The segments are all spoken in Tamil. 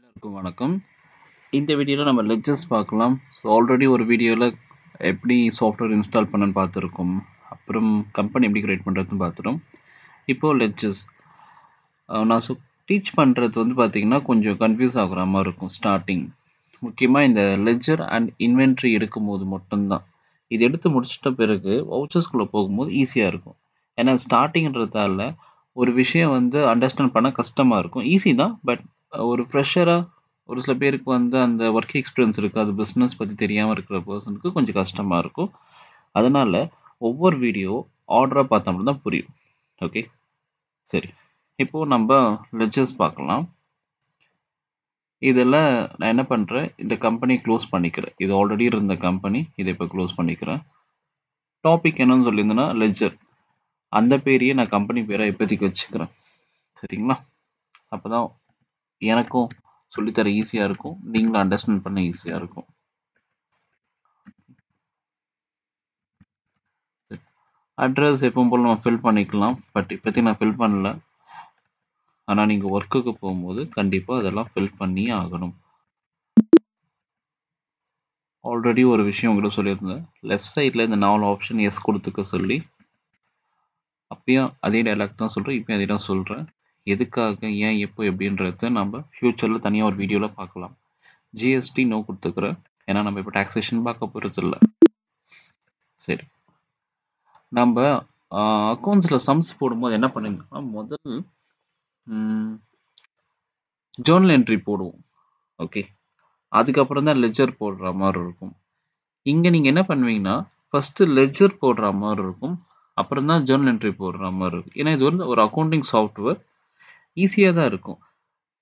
அனைவருக்கும் வணக்கம். இந்த வீடியோவில் நம்ம லெட்ஜர்ஸ் பார்க்கலாம். ஸோ ஆல்ரெடி ஒரு வீடியோவில் எப்படி சாஃப்ட்வேர் இன்ஸ்டால் பண்ணன்னு பார்த்துருக்கோம். அப்புறம் கம்பெனி எப்படி கிரியேட் பண்ணுறதுன்னு பார்த்துட்டோம். இப்போது லெட்ஜர்ஸ் நான் டீச் பண்ணுறது வந்து பார்த்திங்கன்னா கொஞ்சம் கன்ஃபியூஸ் ஆகுற மாதிரி இருக்கும் ஸ்டார்டிங். முக்கியமாக இந்த லெட்ஜர் அண்ட் இன்வென்ட்ரி எடுக்கும்போது மட்டும்தான். இது எடுத்து முடிச்சிட்ட பிறகு வவுச்சர்ஸ்குள்ளே போகும்போது ஈஸியாக இருக்கும். ஏன்னா ஸ்டார்டிங்கிறதால ஒரு விஷயம் வந்து அண்டர்ஸ்டாண்ட் பண்ண கஷ்டமாக இருக்கும். ஈஸி தான், பட் ஒரு ஃப்ரெஷராக ஒரு சில பேருக்கு வந்து அந்த ஒர்க் எக்ஸ்பீரியன்ஸ் இருக்காது, பிஸ்னஸ் பற்றி தெரியாமல் இருக்கிற பர்சனுக்கு கொஞ்சம் கஷ்டமாக இருக்கும். அதனால் ஒவ்வொரு வீடியோ ஆர்டராக பார்த்தோம்னா தான் புரியும். ஓகே, சரி. இப்போது நம்ம லெட்ஜர்ஸ் பார்க்கலாம். இதில் நான் என்ன பண்ணுறேன், இந்த கம்பெனி க்ளோஸ் பண்ணிக்கிறேன். இது ஆல்ரெடி இருந்த கம்பெனி, இதை இப்போ க்ளோஸ் பண்ணிக்கிறேன். டாபிக் என்னன்னு சொல்லியிருந்தேன்னா லெட்ஜர், அந்த பேரையே நான் கம்பெனி பேரை இப்போதைக்கு வச்சுக்கிறேன். சரிங்களா? அப்போ தான் எனக்கும் சொல்லித்தர ஈஸியாக இருக்கும், நீங்களும் அண்டர்ஸ்டாண்ட் பண்ண ஈஸியாக இருக்கும். அட்ரஸ் எப்பவும் போல் நம்ம ஃபில் பண்ணிக்கலாம், பட் இப்போதைக்கு நான் ஃபில் பண்ணல. ஆனால் நீங்கள் ஒர்க்குக்கு போகும்போது கண்டிப்பாக அதெல்லாம் ஃபில் பண்ணியே ஆகணும். ஆல்ரெடி ஒரு விஷயம் உங்கள்கிட்ட சொல்லியிருந்தேன், லெஃப்ட் சைடில் இந்த 4 ஆப்ஷன் எஸ் கொடுத்துக்க சொல்லி. அப்பயும் அதே டைலாக் தான் சொல்கிறேன், இப்போயும் அதே தான் சொல்கிறேன். எதுக்காக, ஏன், எப்போ, எப்படின்றத நம்ம ஃப்யூச்சரில் தனியாக ஒரு வீடியோவில் பார்க்கலாம். ஜிஎஸ்டி நோ கொடுத்துக்கிறேன், ஏன்னா நம்ம இப்போ டாக்ஸேஷன் பார்க்க போகிறது இல்லை. சரி, நம்ம அக்கௌண்ட்ஸில் சம்ஸ் போடும்போது என்ன பண்ணியிருந்தோம்னா, முதல் ஜேர்னல் என்ட்ரி போடுவோம். ஓகே, அதுக்கப்புறம் தான் லெட்ஜர் போடுற மாதிரி இருக்கும். இங்கே நீங்கள் என்ன பண்ணுவீங்கன்னா, ஃபஸ்ட்டு லெட்ஜர் போடுற மாதிரி இருக்கும், அப்புறம் தான் ஜேர்னல் என்ட்ரி போடுற மாதிரி இருக்கும். ஏன்னா இது வந்து ஒரு அக்கௌண்டிங் சாஃப்ட்வேர், ஈஸியாக தான் இருக்கும்.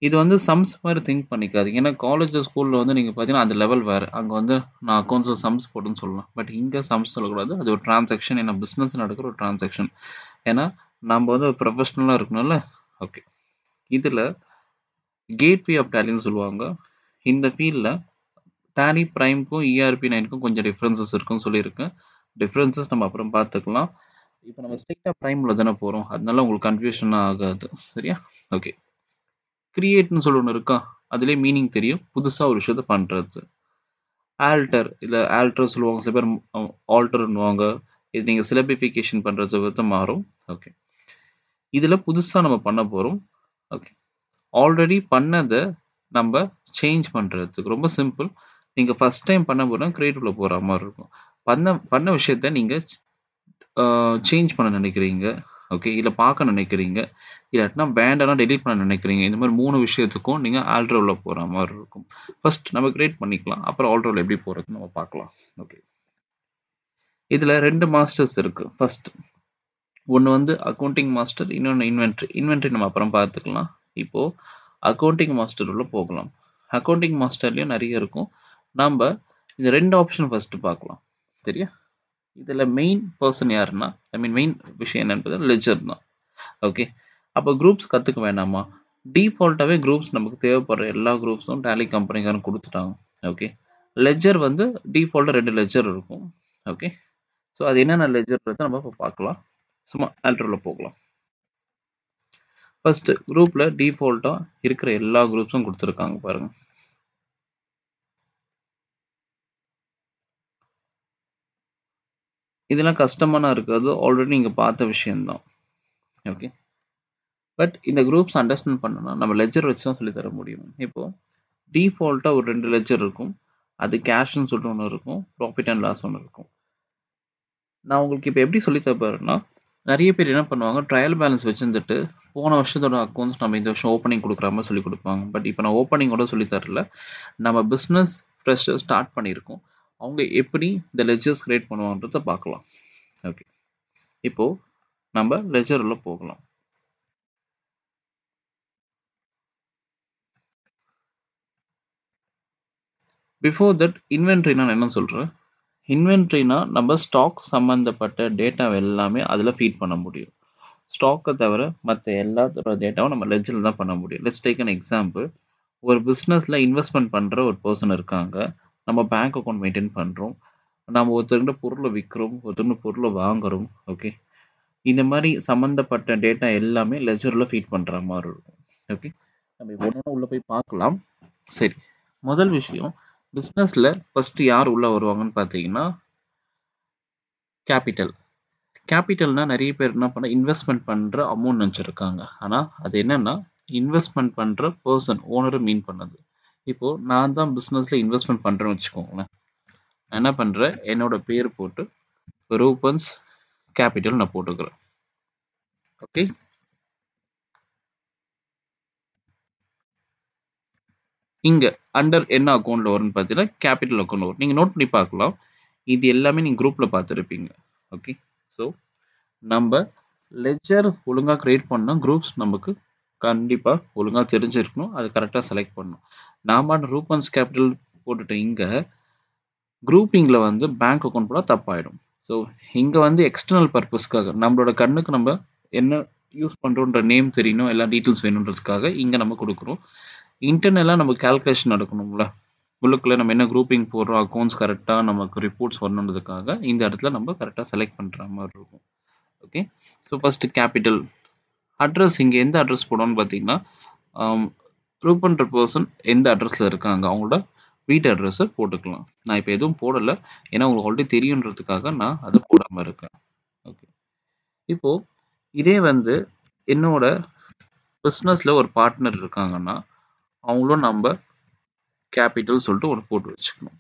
இது வந்து சம்ஸ் மாதிரி திங்க் பண்ணிக்காதீங்க. ஏன்னா காலேஜ் ஸ்கூலில் வந்து நீங்கள் பார்த்தீங்கன்னா அந்த லெவல் வேறு. அங்கே வந்து நான் அக்கௌண்ட்ஸில் சம்ஸ் போடுன்னு சொல்லலாம், பட் இங்கே சம்ஸ் சொல்லக்கூடாது. அது ஒரு டிரான்சாக்ஷன், ஏன்னா பிஸ்னஸ் நடக்கிற ஒரு டிரான்சாக்ஷன். ஏன்னா நம்ம வந்து ஒரு ப்ரொஃபஷ்னலாக இருக்கணும்ல. ஓகே, இதில் கேட்வே ஆஃப் டேலின்னு சொல்லுவாங்க. இந்த ஃபீல்டில் டேலி ப்ரைம்க்கும் இஆர்பி 9க்கும் கொஞ்சம் டிஃப்ரென்சஸ் இருக்குன்னு சொல்லியிருக்கேன். டிஃப்ரென்சஸ் நம்ம அப்புறம் பார்த்துக்கலாம். இப்போ நம்ம ஸ்ட்ரெயிட்டாக ப்ரைமில் தானே போகிறோம், அதனால உங்களுக்கு கன்ஃபியூஷனாக ஆகாது. சரியா? ஓகே, கிரியேட்னு சொல்லி ஒன்று இருக்கா, அதுலேயே மீனிங் தெரியும், புதுசாக ஒரு விஷயத்த பண்ணுறது. ஆல்டர், இல்லை ஆல்டர் சொல்லுவாங்க, சில பேர் ஆல்டர்னுவாங்க. இது நீங்கள் சிலபிஃபிகேஷன் பண்ணுறது விதத்தை மாறும். ஓகே, இதில் புதுசாக நம்ம பண்ண போகிறோம். ஓகே, ஆல்ரெடி பண்ணதை நம்ம சேஞ்ச் பண்ணுறதுக்கு ரொம்ப சிம்பிள். நீங்கள் ஃபஸ்ட் டைம் பண்ண போகிறோம் கிரியேட்டிவ்ல போகிற மாதிரி இருக்கும். பண்ண விஷயத்த நீங்கள் சேஞ்ச் பண்ண நினைக்கிறீங்க, ஓகே, இல்லை பார்க்க நினைக்கிறீங்க, இல்லாட்டினா வேண்டாம்னா டெலீட் பண்ண நினைக்கிறீங்க. இந்த மாதிரி 3 விஷயத்துக்கும் நீங்கள் ஆல்ட்ரோவில் போகிற மாதிரி இருக்கும். ஃபர்ஸ்ட் நம்ம கிரியேட் பண்ணிக்கலாம், அப்புறம் ஆல்ட்ரோவில் எப்படி போகிறதுன்னு நம்ம பார்க்கலாம். ஓகே, இதில் 2 மாஸ்டர்ஸ் இருக்குது. ஃபர்ஸ்ட் ஒன்று வந்து அக்கௌண்டிங் மாஸ்டர், இன்னொன்று இன்வென்ட்ரி. இன்வென்ட்ரி நம்ம அப்புறம் பார்த்துக்கலாம். இப்போது அக்கௌண்டிங் மாஸ்டர் உள்ள போகலாம். அக்கௌண்டிங் மாஸ்டர்லேயும் நிறைய இருக்கும். நம்ம இந்த 2 ஆப்ஷன் ஃபஸ்ட்டு பார்க்கலாம். சரியா? இதில் மெயின் பர்சன் யாருன்னா, மெயின் விஷயம் என்னன்றது லெட்ஜர் தான். ஓகே, அப்போ குரூப்ஸ் கற்றுக்க வேண்டாமா? டிஃபால்ட்டாகவே குரூப்ஸ் நமக்கு தேவைப்படுற எல்லா குரூப்ஸும் டேலி கம்பெனிக்காரன் கொடுத்துட்டாங்க. ஓகே, லெட்ஜர் வந்து டிஃபால்ட்டாக 2 லெட்ஜர் இருக்கும். ஓகே, ஸோ அது என்னென்ன லெட்ஜர்ன்றதை நம்ம இப்போ பார்க்கலாம். சும்மா ஆல்ட்ரோவில் போகலாம். ஃபர்ஸ்ட் குரூப்பில் டிஃபால்ட்டாக இருக்கிற எல்லா குரூப்ஸும் கொடுத்துருக்காங்க பாருங்க. இதெல்லாம் கஷ்டமான இருக்காது, ஆல்ரெடி நீங்கள் பார்த்த விஷயம்தான். ஓகே, பட் இந்த குரூப்ஸ் அண்டர்ஸ்டாண்ட் பண்ணணும்னா நம்ம லெட்ஜர் வச்சு தான் சொல்லித்தர முடியும். இப்போது டிஃபால்ட்டாக ஒரு 2 லெட்ஜர் இருக்கும். அது கேஷ்னு சொல்லிட்டு ஒன்று இருக்கும், ப்ராஃபிட் அண்ட் லாஸ் ஒன்று இருக்கும். நான் உங்களுக்கு இப்போ எப்படி சொல்லி தரப்போறேன்னா, நிறைய பேர் என்ன பண்ணுவாங்க, ட்ரையல் பேலன்ஸ் வச்சுருந்துட்டு போன வருஷத்தோட அக்கௌண்ட்ஸ் நம்ம இந்த வருஷம் ஓப்பனிங் கொடுக்குற மாதிரி சொல்லி கொடுப்பாங்க. பட் இப்போ நான் ஓப்பனிங்கோட சொல்லி தரல, நம்ம பிஸ்னஸ் ஃப்ரெஷ்ஷாக ஸ்டார்ட் பண்ணியிருக்கோம், அவங்க எப்படி இந்த லெட்ஜர்ஸ் கிரியேட் பண்ணுவாங்கன்றத பார்க்கலாம். ஓகே, இப்போது நம்ம லெட்ஜரில் போகலாம். பிஃபோர் தட் இன்வென்ட்ரி நான் என்ன சொல்கிறேன், இன்வென்ட்ரினா நம்ம ஸ்டாக் சம்மந்தப்பட்ட டேட்டா எல்லாமே அதில் ஃபீட் பண்ண முடியும். ஸ்டாக்கை தவிர மற்ற எல்லாத்தோட டேட்டாவும் நம்ம லெட்ஜரில் தான் பண்ண முடியும். Let's take an example. ஒரு பிஸ்னஸில் இன்வெஸ்ட்மெண்ட் பண்ணுற ஒரு பர்சன் இருக்காங்க, நம்ம பேங்க் அக்கௌண்ட் மெயின்டைன் பண்ணுறோம், நம்ம ஒருத்தருக்கிட்ட பொருளை விற்கிறோம், ஒருத்தருக்கிட்ட பொருளை வாங்குகிறோம். ஓகே, இந்த மாதிரி சம்மந்தப்பட்ட டேட்டா எல்லாமே லெட்ஜரில் ஃபீட் பண்ணுற மாதிரி இருக்கும். ஓகே, நம்ம ஒன்று உள்ளே போய் பார்க்கலாம். சரி, முதல் விஷயம் பிசினஸ்ல ஃபர்ஸ்ட் யார் உள்ள வருவாங்கன்னு பார்த்தீங்கன்னா கேபிட்டல். கேபிட்டல்னா நெறைய பேர் என்ன இன்வெஸ்ட்மென்ட் பண்ற அமௌண்ட் நெனச்சிருக்காங்க. ஆனா அது என்னன்னா இன்வெஸ்ட்மென்ட் பண்ற பெர்சன் ஓனர மீன் பண்ணுது. இப்போ நான் தான் பிசினஸ்ல இன்வெஸ்ட்மென்ட் பண்றேன்னு வச்சுக்கோங்களேன். நான் என்ன பண்றேன் என்னோட பேர் போட்டு ரூபன்ஸ் கேபிட்டல் நான் போட்டுக்கிறேன். ஓகே. இங்க அண்டர் என்ன அக்கவுண்ட்ல வரும்னு பார்த்தீங்கன்னா கேபிட்டல் அக்கவுண்ட் வரும். நீங்க நோட் பண்ணி பார்க்கலாம். இது எல்லாமே நீங்க குரூப்ல பார்த்துருப்பீங்க. ஓகே. ஸோ நம்ப லெட்ஜர் ஒழுங்கா கிரியேட் பண்ணா குரூப்ஸ் நமக்கு கண்டிப்பா ஒழுங்கா தெரிஞ்சிருக்கணும். அது கரெக்ட்டா செலக்ட் பண்ணணும். நான் பாட்டுக்கு ரூபன்ஸ் கேபிட்டல் போட்டுட்டு இங்க குரூப்பிங்ல வந்து பேங்க் அக்கவுண்ட் போட்டா தப்பாயிடும். ஸோ இங்க வந்து எக்ஸ்டர்னல் பர்ப்பஸ்க்காக நம்மளோட கண்ணுக்கு நம்ம என்ன யூஸ் பண்றோம்ன்ற நேம் தெரியணும், எல்லா டீட்டெயில்ஸ் வேணும்ன்றதுக்காக இங்க நம்ம குடுக்குறோம். இன்டர்னலா நம்ம கால்குலேஷன் நடக்கணும்ல. உள்ளுக்குள்ள நம்ம என்ன குரூப்பிங் போடுறோம், அக்கவுண்ட்ஸ் கரெக்ட்டா நமக்கு ரிப்போர்ட்ஸ் வரணுன்றதுக்காக இந்த இடத்துல நம்ம கரெக்ட்டா செலக்ட் பண்ற மாரி இருக்கும். Okay. So first capital address இங்க எந்த அட்ரஸ் போடணும்னு பார்த்தீங்கன்னா, ஆம் ப்ரூவ் பண்ற பெர்சன் எந்த அட்ரஸ்ல இருக்காங்க, அவங்களோட வீட்டு அட்ரஸ போட்டுக்கலாம். நான் இப்ப எதுவும் போடல. ஏன்னா உங்களுக்கு ஆல்ரெடி தெரியுன்றதுக்காக நான் அத போடாம இருக்கேன். ஓகே. இப்போ இதே வந்து என்னோட பிசினஸ்ல ஒரு பார்ட்னர் இருக்காங்கன்னா, அவங்களும் நம்ப கேபிட்டல் சொல்லிட்டு ஒண்ணு போட்டு வச்சுக்கணும்.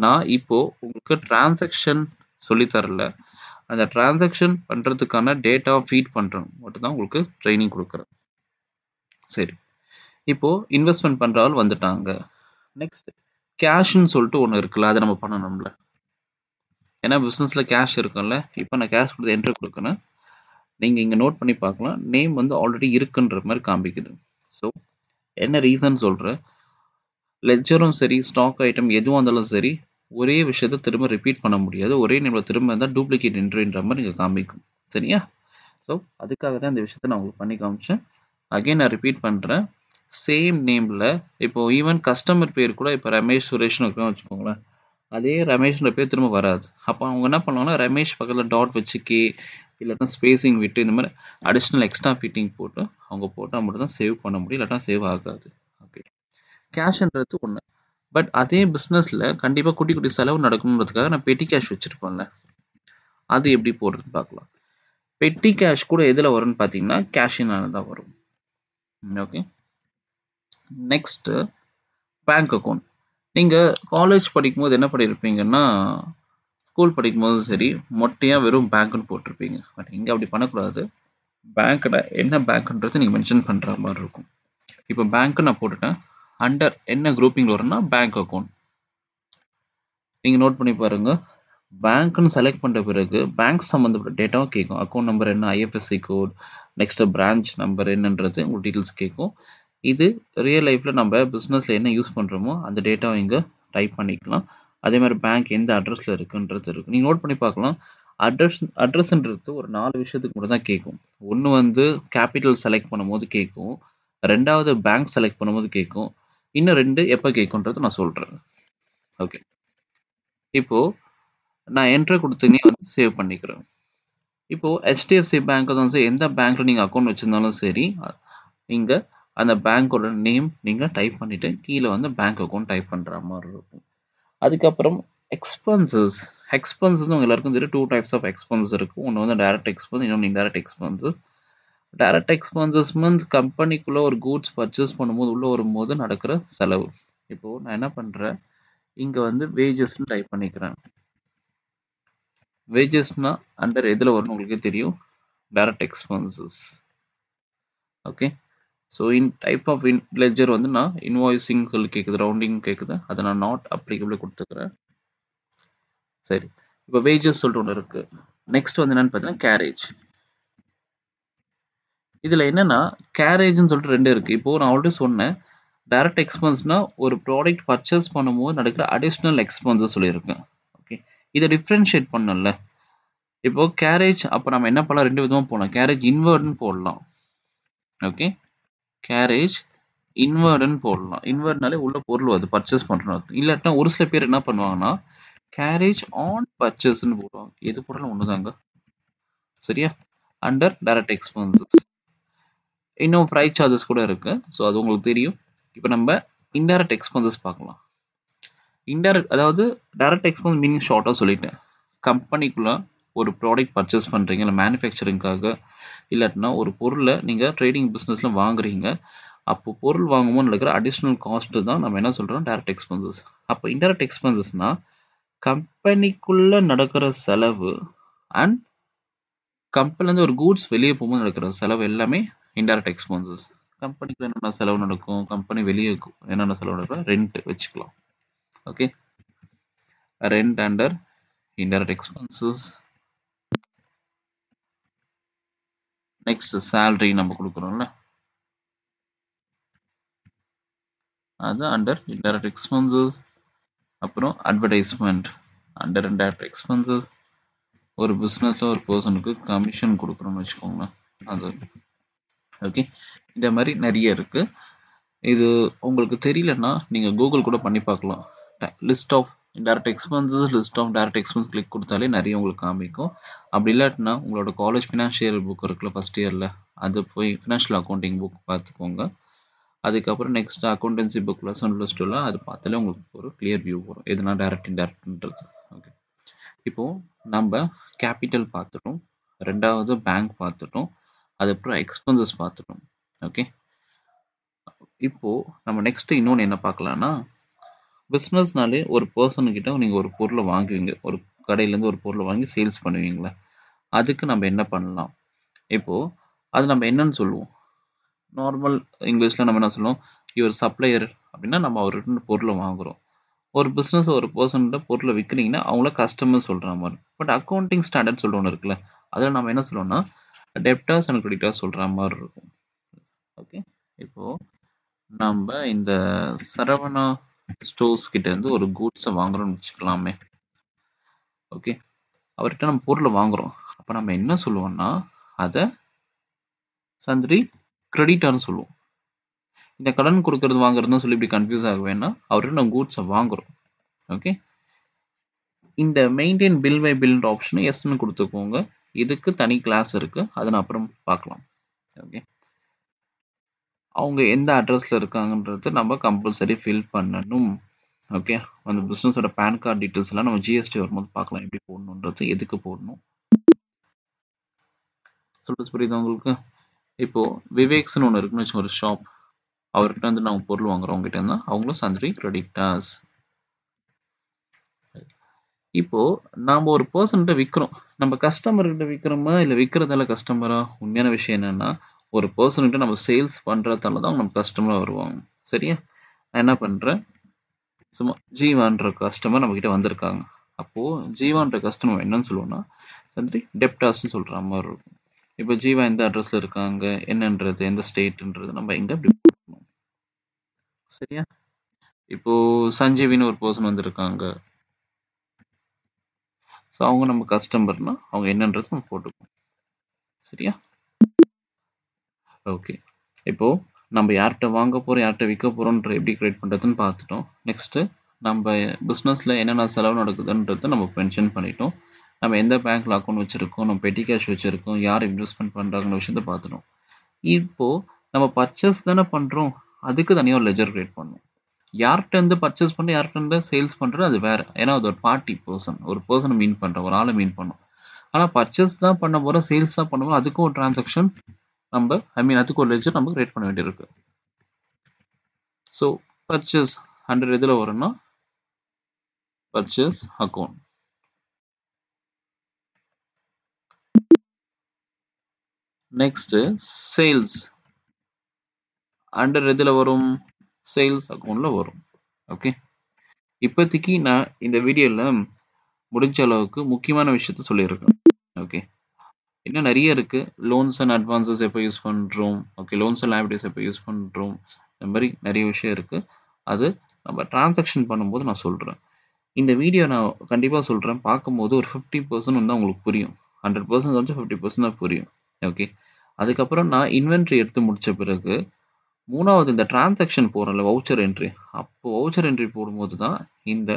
நான் இப்போ உங்களுக்கு டிரான்சாக்ஷன் சொல்லி தரல. அந்த டிரான்சாக்ஷன் பண்றதுக்கான டேட்டா ஃபீட் பண்றேன் மட்டும் தான் உங்களுக்கு ட்ரெய்னிங் குடுக்குறேன். சரி. இப்போ இன்வெஸ்ட்மென்ட் பண்ற ஆள் வந்துட்டாங்க. நெக்ஸ்ட் கேஷ்ன்னு சொல்லிட்டு ஒண்ணு இருக்குல்ல. அத நம்ம பண்ணணும்ல. ஏன்னா பிசினஸ்ல கேஷ் இருக்கும்ல. இப்ப நான் கேஷ் குடுத்து என்ட்ரி குடுக்குறேன். நீங்க இங்க நோட் பண்ணி பார்க்கலாம். நேம் வந்து ஆல்ரெடி இருக்குன்ற மாரி காமிக்குது. ஸோ என்ன ரீசன் சொல்றேன். லெட்ஜரும் சரி, ஸ்டாக் ஐட்டம் எதுவா இருந்தாலும் சரி, ஒரே விஷயத்த திரும்ப ரிப்பீட் பண்ண முடியாது. ஒரே நேம்ல திரும்ப இருந்தா டூப்ளிகேட் என்ட்ரின்ற மாரி இங்க காமிக்கும். சரியா? ஸோ அதுக்காக தான் இந்த விஷயத்த நான் உங்களுக்கு பண்ணி காமிச்சேன். அகைன் நான் ரிப்பீட் பண்றேன். சேம் நேம்ல இப்போ ஈவன் கஸ்டமர் பேர் கூட இப்ப ரமேஷ், சுரேஷ்ன்னு இருக்குன்னு வச்சுக்கோங்களேன். அதே ரமேஷ்ன்ற பேர் திரும்ப வராது. அப்ப அவங்க என்ன பண்ணுவாங்கன்னா, ரமேஷ் பக்கத்துல டாட் வச்சு கே இல்லன்னா ஸ்பேசிங் விட்டு இந்த மாரி அடிஷனல் எக்ஸ்ட்ரா ஃபிட்டிங் போட்டு அவங்க போட்டா மட்டும் தான் சேவ் பண்ண முடியும். இல்லாட்டா சேவ் ஆகாது. ஓகே. கேஷ்ன்றது ஒண்ணு. பட் அதே பிசினஸ்ல கண்டிப்பா குட்டி, குட்டி செலவு நடக்கணுன்றதுக்காக நான் பெட்டி கேஷ் வச்சிருப்பேன்ல. அது எப்படி போடுறதுன்னு பார்க்கலாம். பெட்டி கேஷ் கூட எதுல வரும்னு பார்த்தீங்கன்னா, கேஷினால தான் வரும். ஓகே. Next bank account. நீங்க காலேஜ் படிக்கும்போது என்ன பண்ணியிருப்பீங்கன்னா, ஸ்கூல் படிக்கும்போதும் சரி, மொட்டையா வெறும் பேங்க்ன்னு போட்டிருப்பீங்க. பட் இங்க அப்படி பண்ணக்கூடாது. பேங்க்ல என்ன பேங்க்ன்றத நீங்க மென்ஷன் பண்ற மாரி இருக்கும். இப்போ பேங்க் நான் போட்டுட்டேன். அண்டர் என்ன குரூப்பிங்ல வரும்னா பேங்க் அக்கவுண்ட். நீங்க நோட் பண்ணி பாருங்க. பேங்க்ன்னு செலக்ட் பண்ற பிறகு, பேங்க் சம்மந்தப்பட்ட டேட்டாவ கேட்கும். அக்கவுண்ட் நம்பர் என்ன, IFSC code, next branch number என்னன்றது உங்களுக்கு டீட்டெயில்ஸ் கேட்கும். இது ரியல் லைஃப்ல நம்ம பிசினஸ்ல என்ன யூஸ் பண்றோமோ, அந்த டேட்டாவ இங்க டைப் பண்ணிக்கலாம். அதே மாரி பேங்க் எந்த அட்ரஸ்ல இருக்குன்றது இருக்கும். நீங்க நோட் பண்ணி பார்க்கலாம். அட்ரஸ்ன்றது ஒரு 4 விஷயத்துக்கு மட்டும் தான் கேட்கும். ஒண்ணு வந்து கேப்பிட்டல் செலக்ட் பண்ணும்போது கேட்கும். 2வது பேங்க் செலக்ட் பண்ணும்போது கேட்கும். இன்னும் 2 எப்ப கேட்கும்ன்றத நான் சொல்றேன். ஓகே. இப்போ நான் என்டர் குடுத்தோனே வந்து சேவ் பண்ணிக்கிறேன். இப்போ HDFC பேங்க் தான் சரி, எந்த பேங்க்ல நீங்க அக்கவுண்ட் வச்சிருந்தாலும் சரி, இங்க அந்த பேங்கோட நேம் நீங்க டைப் பண்ணிட்டு, கீழ வந்து பேங்க் அக்கவுண்ட் டைப் பண்ற மாரி இருக்கும். அதுக்கப்புறம் எக்ஸ்பென்சஸ். எக்ஸ்பென்சஸ் உங்க எல்லாருக்கும் தெரியும். 2 டைப்ஸ் ஆஃப் எக்ஸ்பென்சஸ் இருக்கு. ஒண்ணு வந்து டைரக்ட் எக்ஸ்பென்ஸ், இன்னொன்னு indirect expenses. Direct expenses means கம்பெனிக்குள்ள ஒரு கூட்ஸ் பர்ச்சேஸ் பண்ணும்போது, உள்ள வரும்போது நடக்கிற செலவு. இப்போ நான் என்ன பண்றேன், இங்க வந்து வேஜஸ்ன்னு டைப் பண்ணிக்கிறேன். வேஜஸ்னா அண்டர் எதுல வரும்னு உங்களுக்கே தெரியும். Direct expenses. Okay. So type of ledger வந்து நான் இன்வாய்சிங் சொல்லி கேட்குது, ரவுண்டிங் கேட்குது. அதை நான் நாட் அப்ளிகபிள் கொடுத்துக்கிறேன். சரி. இப்போ வேஜஸ் சொல்லிட்டு ஒன்று இருக்கு. நெக்ஸ்ட் வந்து என்னன்னு பார்த்தீங்கன்னா கேரேஜ். இதுல என்னன்னா கேரேஜ்னு சொல்லிட்டு 2 இருக்கு. இப்போ நான் ஆல்ரெடி சொன்னேன். டைரக்ட் எக்ஸ்பென்ஸ்னா ஒரு ப்ராடக்ட் பர்ச்சேஸ் பண்ணும்போது நடக்கிற அடிஷனல் எக்ஸ்பென்சஸ் சொல்லியிருக்கேன். ஓகே. இதை டிஃபரன்ஷியேட் பண்ணல. இப்போ கேரேஜ் அப்போ நம்ம என்ன பண்ணலாம், 2 விதமா போடலாம். கேரேஜ் இன்வர்ட்னு போடலாம். ஓகே. கேரேஜ் இன்வர்ட்ன்னு போடலாம். இன்வர்ட்னாலே உள்ள பொருள் வருது பர்ச்சேஸ் பண்றோம்னு அர்த்தம். இல்லாட்டினா ஒரு சில பேர் என்ன பண்ணுவாங்கன்னா, கேரேஜ் ஆன் பர்ச்சேஸ்ன்னு போடுவாங்க. எது போட்டாலும் ஒண்ணுதாங்க. சரியா? Under direct expenses. இன்னும் ஃப்ரைட் சார்ஜஸ் கூட இருக்கு. ஸோ அது உங்களுக்கு தெரியும். இப்போ நம்ம இன்டைரக்ட் எக்ஸ்பென்சஸ் பார்க்கலாம். இன்டைரக்ட் அதாவது டைரக்ட் எக்ஸ்பென்ஸ் மீனிங் ஷார்ட்டா சொல்லிட்டேன். கம்பெனிக்குள்ள ஒரு ப்ராடக்ட் பர்ச்சேஸ் பண்றீங்க, இல்ல மேனுஃபேக்சரிங்காக இல்லாட்டினா ஒரு பொருள நீங்க ட்ரேடிங் பிசினஸ்ல வாங்குறீங்க. அப்போ பொருள் வாங்கும்போது நடக்கிற அடிஷனல் காஸ்ட் தான் நம்ம என்ன சொல்றோம் டைரக்ட் எக்ஸ்பென்சஸ். அப்போ இன்டைரக்ட் எக்ஸ்பென்சஸ்னா கம்பெனிக்குள்ள நடக்கிற செலவு அண்ட் கம்பெனிலேருந்து ஒரு கூட்ஸ் வெளியே போகும்போது நடக்கிற செலவு எல்லாமே இன்டைரக்ட் எக்ஸ்பென்சஸ். கம்பெனிக்குள்ள என்னென்ன செலவு நடக்கும், கம்பெனி வெளியே என்னென்ன செலவு நடக்கும், ரெண்ட் வச்சுக்கலாம். Okay, rent under indirect expenses. Next salary நம்ம கொடுக்குறோம்ல, அது under indirect expenses. அப்புறம் advertisement under indirect expenses. ஒரு பிஸ்னஸ்ல ஒரு பர்சனுக்கு கமிஷன் கொடுக்குறோம்னு வச்சுக்கோங்க, அது. ஓகே, இந்த மாதிரி நிறைய இருக்கு. இது உங்களுக்கு தெரியலன்னா நீங்க கூகுள் கூட பண்ணி பார்க்கலாம். List of direct expenses, list of direct expense click கொடுத்தாலே நிறைய உங்களுக்கு காமிக்கும். அப்படி இல்லாட்டினா உங்களோட காலேஜ் ஃபினான்ஷியல் புக் இருக்குல்ல ஃபர்ஸ்ட் இயரில், அது போய் ஃபினான்ஷியல் அக்கௌண்டிங் புக் பார்த்துக்கோங்க. அதுக்கப்புறம் நெக்ஸ்ட் அக்கௌண்டன்சி புக் +1 +2 அது பார்த்தாலே உங்களுக்கு ஒரு கிளியர் வியூ வரும், எதுனா டைரக்ட் இன்டைரக்ட்ன்றது. ஓகே, இப்போ நம்ம கேபிட்டல் பார்த்துட்டோம், ரெண்டாவது பேங்க் பார்த்துட்டோம், அதுக்கப்புறம் எக்ஸ்பென்சஸ் பார்த்துட்டோம். ஓகே, இப்போ நம்ம நெக்ஸ்ட் இன்னொன்று என்ன பார்க்கலாம்னா, பிஸ்னஸ்னாலே ஒரு பர்சனுக்கிட்ட நீங்கள் ஒரு பொருளை வாங்குவீங்க, ஒரு கடையிலேருந்து ஒரு பொருளை வாங்கி சேல்ஸ் பண்ணுவீங்களா, அதுக்கு நம்ம என்ன பண்ணலாம்? இப்போது அது நம்ம என்னன்னு சொல்லுவோம், நார்மல் இங்கிலீஷில் நம்ம என்ன சொல்லுவோம், இவர் சப்ளையர் அப்படின்னா நம்ம அவர்கிட்ட பொருளை வாங்குகிறோம். ஒரு பிஸ்னஸ் ஒரு பர்சன்கிட்ட பொருளை விற்கிறீங்கன்னா அவங்கள கஸ்டமர் சொல்கிற மாதிரி. பட் அக்கௌண்டிங் ஸ்டாண்டர்ட் சொல்லிட்டு ஒன்று இருக்குல்ல, அதில் நம்ம என்ன சொல்லுவோம்னா டெப்டார்ஸ் அண்ட் கிரெடிட்டார்ஸ் சொல்கிற மாதிரி இருக்கும். ஓகே, இப்போது நம்ம இந்த சரவணா ஸ்டோர்ஸ் கிட்ட இருந்து ஒரு கூட்ஸை வாங்குறோம்னு வச்சுக்கலாமே. ஓகே, அவர்கிட்ட நம்ம பொருளை வாங்குறோம், அப்போ நம்ம என்ன சொல்லுவோம்னா அதை சந்திரி கிரெடிட்டார்னு சொல்லுவோம். இந்த கடன் கொடுக்கறது வாங்குறதுன்னு சொல்லி இப்படி கன்ஃபியூஸ் ஆக வேணாம், அவர்கிட்ட நம்ம கூட்ஸை வாங்குறோம். ஓகே, இந்த மெயின்டைன் பில் பை பில்ன்ற ஆப்ஷனை எஸ்ன்னு கொடுத்துக்கோங்க. இதுக்கு தனி கிளாஸ் இருக்கு, அதை நான் அப்புறம் பார்க்கலாம். ஓகே, அவங்க எந்த அட்ரஸ்ல இருக்காங்கன்றது நம்ம கம்பல்சரி ஃபில் பண்ணணும். ஓகே, அந்த பிஸ்னஸோட பேன் கார்டு டீட்டெயில்ஸ் எல்லாம் நம்ம ஜிஎஸ்டி வரும்போது பார்க்கலாம், எப்படி போடணுன்றது, எதுக்கு போடணும் சொல்றது புரியுது உங்களுக்கு? இப்போ விவேக்ஸ்னு ஒன்று இருக்குன்னு வச்சு ஒரு ஷாப், அவர்கிட்ட வந்து நம்ம பொருள் வாங்குறோம், கிட்ட இருந்தா அவங்களும் சந்திரி கிரெடிட்டார்ஸ். இப்போ நாம ஒரு பர்சன்கிட்ட விற்கிறோம், நம்ம கஸ்டமர்கிட்ட விற்கிறோமா இல்லை விற்கிறதால கஸ்டமரா? உண்மையான விஷயம் என்னன்னா, ஒரு பர்சன்கிட்ட நம்ம சேல்ஸ் பண்றதால தான் நம்ம கஸ்டமரா வருவாங்க. சரியா? நான் என்ன பண்றேன், சும்மா ஜீவான்ற கஸ்டமர் நம்ம கிட்ட வந்திருக்காங்க, அப்போ ஜீவான்ற கஸ்டமர் என்னன்னு சொல்லுவோம்னா சந்திரி டெப்டார்ஸ்ன்னு சொல்ற மாதிரி இருக்கும். இப்போ ஜீவா எந்த அட்ரஸ்ல இருக்காங்க, என்னன்றது, எந்த ஸ்டேட்ன்றது நம்ம எங்க அப்படி போடணும். சரியா? இப்போ சஞ்சீவின்னு ஒரு பர்சன் வந்திருக்காங்க, ஸோ அவங்க நம்ம கஸ்டமர்னா அவங்க என்னன்றது நம்ம போட்டுக்கணும். சரியா? ஓகே, இப்போ நம்ம யார்கிட்ட வாங்க போறோம், யார்கிட்ட விற்க போறோம்ன்ற எப்படி கிரியேட் பண்றதுன்னு பார்த்துட்டோம். நெக்ஸ்ட் நம்ம பிஸ்னஸ்ல என்னென்ன செலவு நடக்குதுன்றதை நம்ம மென்ஷன் பண்ணிட்டோம். நம்ம எந்த பேங்க்ல அக்கௌண்ட் வச்சிருக்கோம், நம்ம பெட்டி கேஷ் வச்சிருக்கோம், யார் இன்வெஸ்ட்மெண்ட் பண்றாங்கன்ற விஷயத்த பார்த்துட்டோம். இப்போ நம்ம பர்ச்சேஸ் தானே பண்றோம், அதுக்கு தனியாக ஒரு லெஜர் கிரியேட் பண்ணணும். யார்கிட்ட இருந்து பர்ச்சேஸ் பண்ணி யார்கிட்ட இருந்து சேல்ஸ் பண்றது அது வேற, ஏன்னா அது ஒரு பார்ட்டி பர்சன், ஒரு பர்சனை மீன் பண்றோம், ஒரு ஆளை மீன் பண்ணோம். ஆனா பர்ச்சேஸ் தான் பண்ண போறோம், சேல்ஸ் தான் பண்ணுவோம், அதுக்கும் ஒரு டிரான்சாக்ஷன் நம்ம அதுக்கு ஒரு லெஜர் நம்ம கிரியேட் பண்ண வேண்டியிருக்கு. ஸோ பர்ச்சேஸ் அண்டர் எதில் வரும்னா purchase account. Next sales under எதில் வரும், சேல்ஸ் அக்கௌண்ட்ல வரும். ஓகே, இப்போதைக்கு நான் இந்த வீடியோவில் முடிஞ்ச அளவுக்கு முக்கியமான விஷயத்த சொல்லியிருக்கேன். ஓகே, இன்னும் நிறைய இருக்கு. லோன்ஸ் அண்ட் அட்வான்சஸ் எப்போ யூஸ் பண்ணுறோம், ஓகே, லோன்ஸ் அண்ட் லைபிலிட்டிஸ் எப்போ யூஸ் பண்ணுறோம், இந்த மாதிரி நிறைய விஷயம் இருக்கு. அது நம்ம டிரான்சாக்ஷன் பண்ணும்போது நான் சொல்கிறேன். இந்த வீடியோ நான் கண்டிப்பாக சொல்கிறேன், பார்க்கும்போது ஒரு 50% வந்து உங்களுக்கு புரியும், 100% வந்து 50% தான் புரியும். ஓகே, அதுக்கப்புறம் நான் இன்வென்ட்ரி எடுத்து முடித்த பிறகு மூணாவது இந்த டிரான்சாக்ஷன் போகிறோம்ல, வவுச்சர் என்ட்ரி, அப்போ வவுச்சர் என்ட்ரி போடும்போது தான் இந்த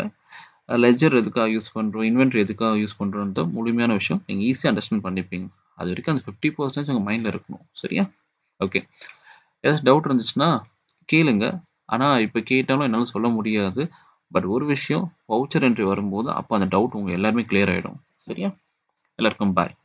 லெஜர் எதுக்காக யூஸ் பண்ணுறோம், இன்வென்ட்ரி எதுக்காக யூஸ் பண்ணுறோன்ற முழுமையான விஷயம் நீங்கள் ஈஸியாக அண்டர்ஸ்டாண்ட் பண்ணிப்பீங்க. அது வரைக்கும் அந்த 50% உங்கள் மைண்டில் இருக்கணும். சரியா? ஓகே, ஏதாச்சும் டவுட் இருந்துச்சுன்னா கேளுங்க, ஆனா, இப்ப கேட்டாலும் என்னால சொல்ல முடியாது. பட் ஒரு விஷயம் வவுச்சர் என்ட்ரி வரும்போது, அப்ப அந்த டவுட் உங்க எல்லாருமே கிளியர் ஆயிடும். சரியா? எல்லாருக்கும் பாய்.